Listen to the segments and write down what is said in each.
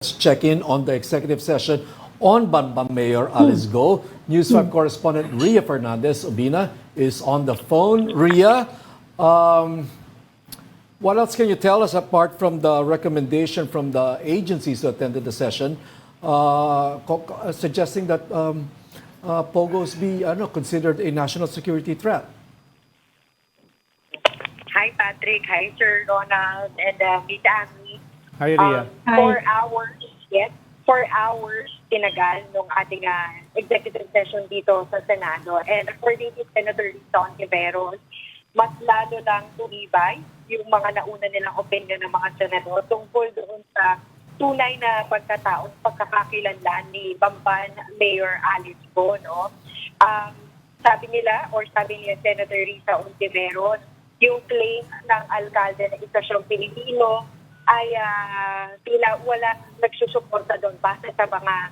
Let's check in on the executive session on Banban Mayor Alice Go. News 5 correspondent Ria Fernandez Obina is on the phone. Ria, what else can you tell us apart from the recommendation from the agencies who attended the session, suggesting that POGOs be considered a national security threat? Hi, Patrick. Hi, Sir Ronald and Miss Amy. Hi, Ria. 4 hours, yes, 4 hours tinagal nung ating executive session dito sa Senado. And according to Senator Risa Ontiveros, mas lalo lang tumibay yung mga nauna nilang opinion ng mga senador tungkol doon sa tunay na pagkataon, pagkakakilanlan ni Banban Mayor Alice Go. No? Sabi nila, or sabi ni Senator Risa Ontiveros, yung claim ng alkalde na isa siyang Pilipino ay tila wala nagsusuporta doon base sa mga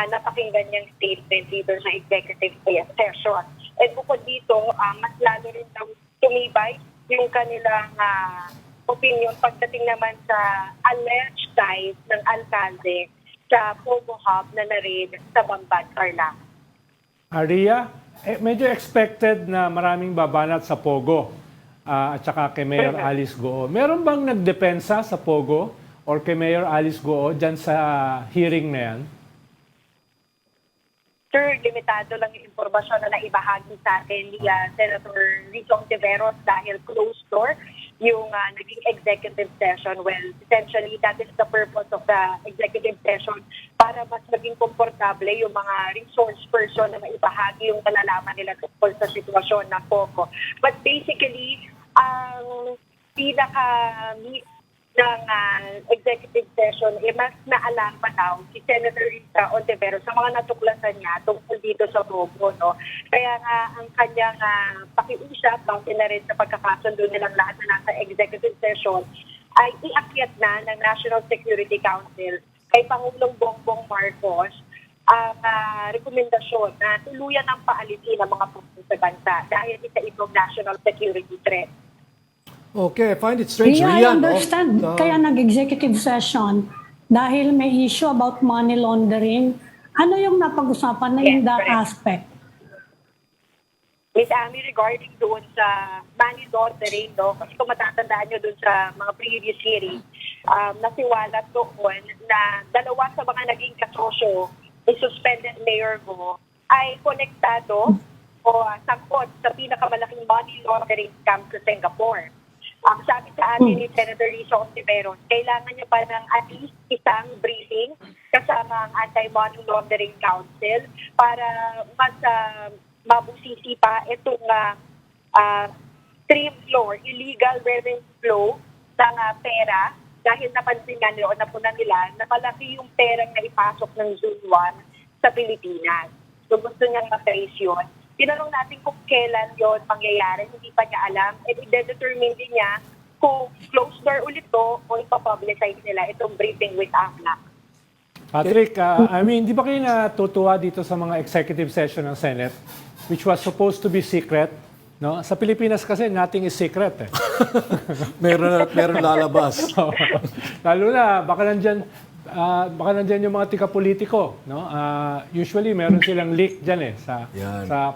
napakinggan niyang statement dito sa executive session. At bukod dito, mas lalo rin daw tumibay yung kanilang opinion pagdating naman sa alleged ties ng alkalde sa Pogo Hub na narin sa Banban, Carla. Ria, medyo expected na maraming babanat sa Pogo. At saka kay Mayor Alice Go. Meron bang nagdepensa sa Pogo or kay Mayor Alice Go dyan sa hearing na yan? Sir, limitado lang yung impormasyon na naibahagi sa atin ni Senator Risa Ontiveros dahil closed door yung naging executive session. Well, essentially, that is the purpose of the executive session para mas maging komportable yung mga resource person na maibahagi yung nalalaman nila tungkol sa sitwasyon ng Pogo. But basically, ang pinaka ng executive session, mas naalarma daw si Senator Risa Ontiveros sa mga natuklasan niya tungkol dito sa Pogo. No? Kaya nga ang kanyang pakiusap, base na rin sa pagkakasundo nilang lahat na nasa executive session, ay iakyat na ng National Security Council kay Pangulong Bongbong Marcos ang rekomendasyon na tuluyan ang paalisin ng mga Pogo sa bansa dahil isa itong national security threat. Okay, I find it strange, Ria, Ria, I understand. Kaya nag-executive session dahil may issue about money laundering. Ano yung napag-usapan na in that aspect? Miss Amy, regarding doon sa money laundering, no? Kasi kung matatandaan nyo doon sa mga previous hearing, nasiwalat doon na dalawa sa mga naging kasosyo ni suspended Mayor Go ay konektado o sangkot sa pinakamalaking money laundering scam sa Singapore. Ang sabi sa atin ni Senator Risa Ontiveros, kailangan niya pa ng at least isang briefing kasama ang Anti-Money Laundering Council para mas mabusisi pa itong stream flow, illegal revenue flow ng pera dahil napansin nga nila o napunan nila na malaki yung perang na ipasok ng Zone 1 sa Pilipinas. So gusto niyang ma-trace yun. Tinanong natin kung kailan yon mangyayari, hindi pa niya alam. And i-determine din niya kung close door ulit to o ipapublicize nila itong briefing with AMLAC. Patrick, di ba kayo natutuwa dito sa mga executive session ng Senate, which was supposed to be secret? No? Sa Pilipinas kasi, nothing is secret. meron lalabas. Lalo na, baka nandyan yung mga tika-politiko. No? Usually, meron silang leak dyan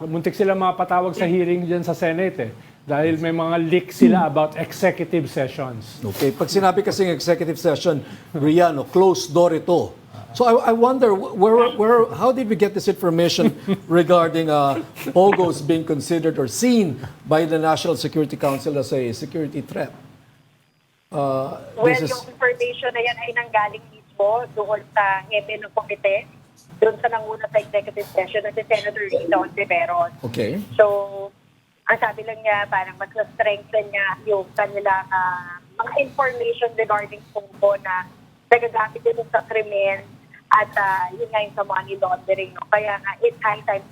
muntik silang mapatawag sa hearing dyan sa Senate dahil may mga leak sila about executive sessions. Okay, pag sinabi kasing executive session, Ria, closed door ito. So I wonder, how did we get this information regarding POGOs being considered or seen by the National Security Council as a security threat? Yung information na yan ay nanggaling mismo doon sa hepe ng komite, doon sa nanguna sa executive session na si Senator Risa Ontiveros. Okay. So, ang sabi lang niya, parang mas na-strengthen niya yung kanilang mga information regarding Pogo na nagagamit din sa krimen at yun nga yung sa money laundering. No? Kaya nga, it's high time.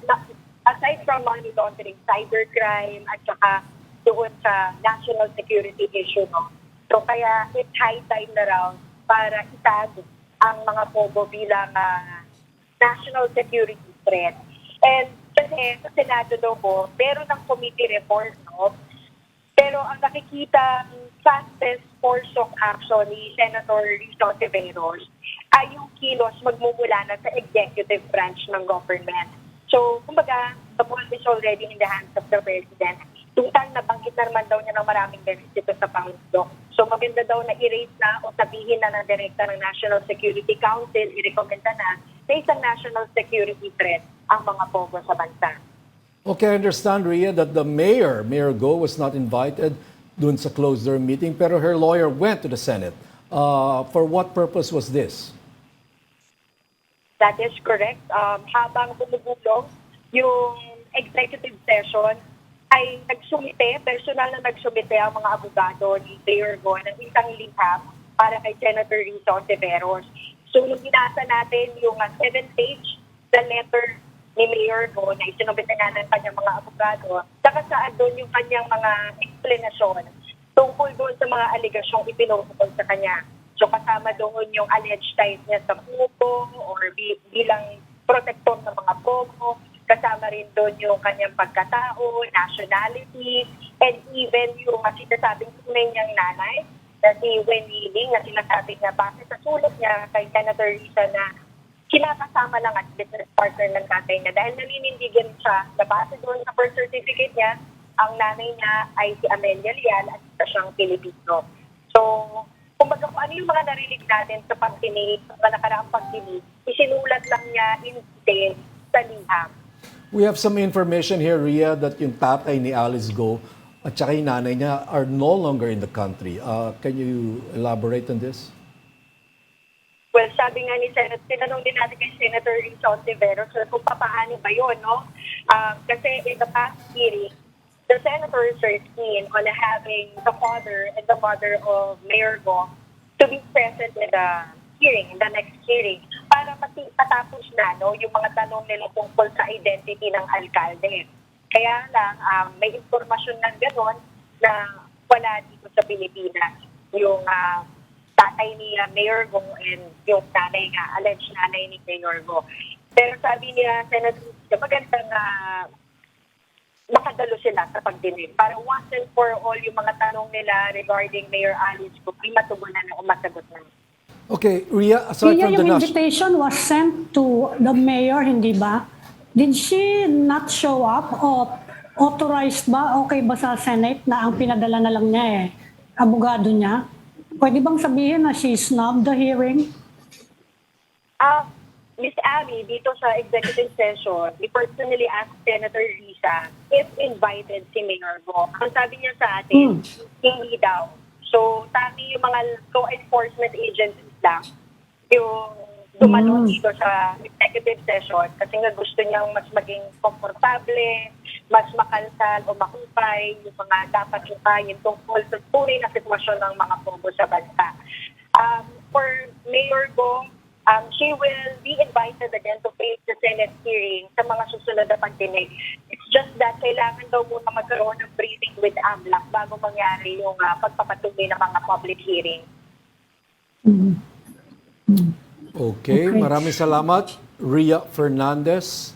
Aside from money laundering, cybercrime at saka doon sa national security issue. No? So kaya it's high time na raw para itago ang mga Pogo bilang national security threat. And kasi sa Senado daw po, meron ng committee report, no? Pero ang nakikita fastest course of action ni Senator Risa Ontiveros ay yung kilos magmumula na sa executive branch ng government. So, kumbaga, the ball is already in the hands of the President. Total, nabanggit na naman daw niya ng maraming beses dito sa Pangulo. So, maganda daw na i-raise na o sabihin na ng direkta ng National Security Council, i-recommenda na isang national security threat ang mga pogo sa bansa. Okay, I understand, Rhea, that the Mayor Go, was not invited dun sa closed-door meeting, pero her lawyer went to the Senate. For what purpose was this? That is correct. Habang bumubulong yung executive session, ay nagsumite, personal na nagsumite ang mga abogado ni Mayor Go ng isang liham para kay Senator Risa Ontiveros. So, nung binasa natin yung 7-page na letter ni Mayor Go na isinumite nga ng kanyang mga abogado, nakasaan doon yung kanyang mga explanation tungkol doon sa mga aligasyong ipinukol sa kanya. So, kasama doon yung alleged ties niya sa Pogo or bilang protector ng mga Pogo. Kasama rin doon yung kanyang pagkatao, nationality, and even yung sinasabing tunay niyang nanay na si Wendy Ling na sinasabi niya base sa sulat niya kay Senator Risa na kinakasama lang at business partner ng tatay niya dahil naninindigan siya na base doon sa birth certificate niya, ang nanay niya ay si Amelia Leal at isa siyang Pilipino. So, kumbaga kung ano yung mga narinig natin sa pagdinig, sa nakaraang pagdinig, isinulat lang niya in detail sa liham. We have some information here, Rhea, that yung tatay ni Alice Go at saka yung nanay niya are no longer in the country. Can you elaborate on this? Well, sabi nga ni Senator, tinanong din natin kay Senator Risa Ontiveros kung papaano ba yun, no? Kasi in the past hearing, the senators are keen on having the father and the mother of Mayor Go to be present in the hearing, in the next hearing, para matapos na yung mga tanong nila tungkol sa identity ng alkalde. Kaya lang, may informasyon ng gano'n na wala dito sa Pilipinas. Yung tatay ni Mayor Go and yung nanay nga, alleged nanay ni Mayor Go. Pero sabi niya, Senator, magandang makadalo sila sa pagdinig para once and for all yung mga tanong nila regarding Mayor Alice Go ay matugunan na o masagot na. Okay, Rhea, aside from the Yung national... invitation was sent to the mayor, hindi ba? Did she not show up o authorized ba? Okay ba sa Senate na ang pinadala na lang niya abogado niya? Pwede bang sabihin na she snubbed the hearing? Miss Abby, dito sa executive session, we personally asked Senator Risa if invited si Mayor Go. Ang sabi niya sa atin, hindi daw. So, tami yung mga law enforcement agencies lang yung dumalo dito sa executive session kasi nga gusto niyang mas maging komportable, mas makalsal o mahupay yung mga dapat ipayin tungkol sa tunay na sitwasyon ng mga pogo sa bansa. For Mayor Go, she will be invited again to face the Senate hearing sa mga susunod na pagdinig. It's just that kailangan daw muna magkaroon ng briefing with AMLAC bago mangyari yung pagpapatuloy ng mga public hearing. Okay, maraming salamat, Rhea Fernandez.